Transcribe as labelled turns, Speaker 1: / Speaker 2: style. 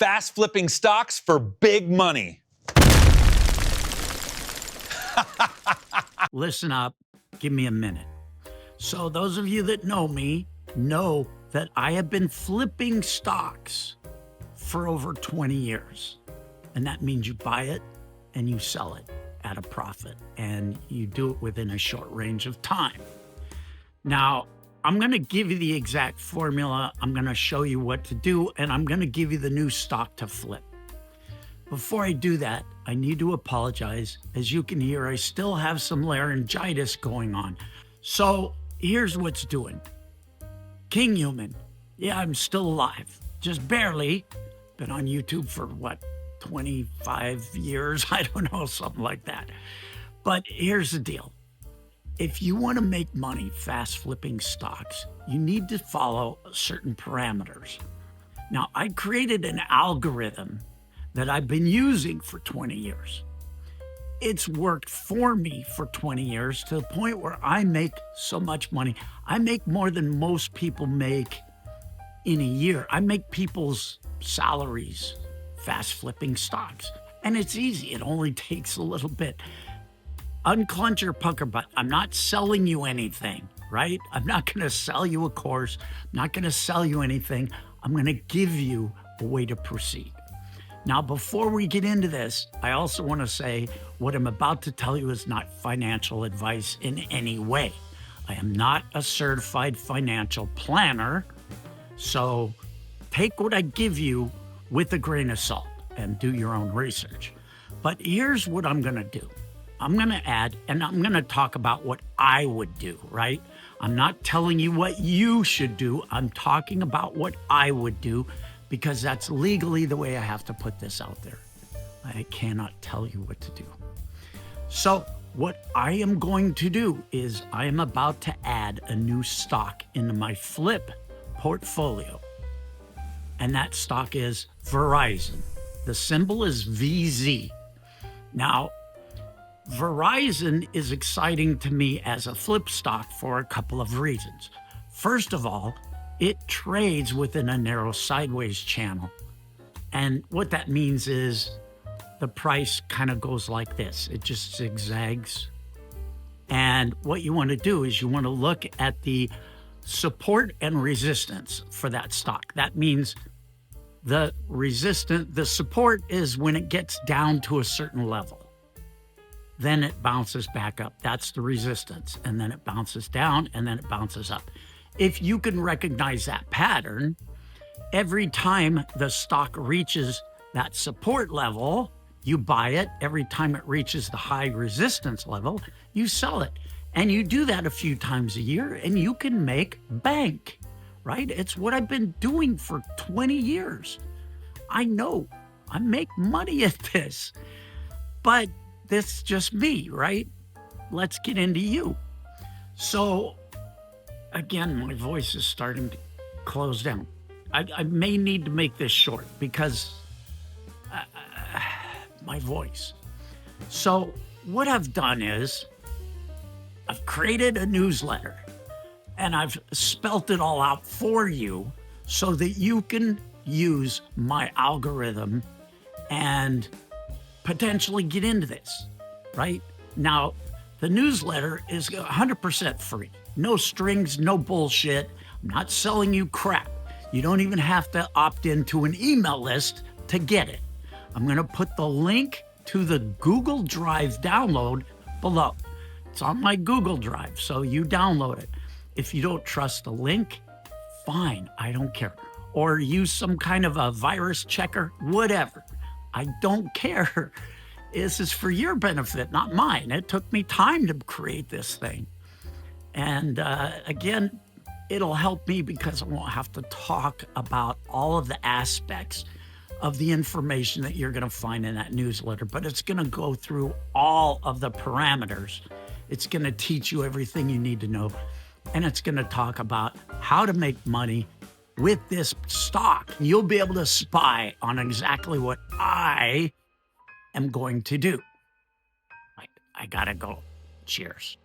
Speaker 1: Fast flipping stocks for big money.
Speaker 2: Listen up, give me a minute. So those of you that know me know that I have been flipping stocks for over 20 years. And that means you buy it and you sell it at a profit, and you do it within a short range of time. Now, I'm going to give you the exact formula. I'm going to show you what to do, and I'm going to give you the new stock to flip. Before I do that, I need to apologize. As you can hear, I still have some laryngitis going on. So here's what's doing. Kinghuman. Yeah, I'm still alive. Just barely. Been on YouTube for what, 25 years? I don't know, something like that. But here's the deal. If you want to make money fast flipping stocks, you need to follow certain parameters. Now, I created an algorithm that I've been using for 20 years. It's worked for me for 20 years to the point where I make so much money. I make more than most people make in a year. I make people's salaries fast flipping stocks. And it's easy. It only takes a little bit. Unclench your pucker butt. I'm not selling you anything, right? I'm not going to sell you a course. I'm not going to sell you anything. I'm going to give you a way to proceed. Now, before we get into this, I also want to say what I'm about to tell you is not financial advice in any way. I am not a certified financial planner, so take what I give you with a grain of salt and do your own research. But here's what I'm going to do. I'm going to add, and I'm going to talk about what I would do, right? I'm not telling you what you should do. I'm talking about what I would do, because that's legally the way I have to put this out there. I cannot tell you what to do. So what I am going to do is I am about to add a new stock into my flip portfolio. And that stock is Verizon. The symbol is VZ. Now, Verizon is exciting to me as a flip stock for a couple of reasons. First of all, it trades within a narrow sideways channel. And what that means is the price kind of goes like this. It just zigzags. And what you want to do is you want to look at the support and resistance for that stock. That means the support is when it gets down to a certain level. Then it bounces back up. That's the resistance. And then it bounces down, and then it bounces up. If you can recognize that pattern, every time the stock reaches that support level, you buy it. Every time it reaches the high resistance level, you sell it. And you do that a few times a year, and you can make bank, right? It's what I've been doing for 20 years. I know I make money at this, but this is just me, right? Let's get into you. So again, my voice is starting to close down. I may need to make this short because my voice. So what I've done is I've created a newsletter and I've spelt it all out for you so that you can use my algorithm and potentially get into this, right? Now, the newsletter is 100% free. No strings, no bullshit. I'm not selling you crap. You don't even have to opt into an email list to get it. I'm going to put the link to the Google Drive download below. It's on my Google Drive, so you download it. If you don't trust the link, fine, I don't care. Or use some kind of a virus checker, whatever. I don't care. This is for your benefit, not mine. It took me time to create this thing. And again, it'll help me because I won't have to talk about all of the aspects of the information that you're going to find in that newsletter, but it's going to go through all of the parameters. It's going to teach you everything you need to know, and it's going to talk about how to make money with this stock. You'll be able to spy on exactly what I am going to do. I gotta go. Cheers.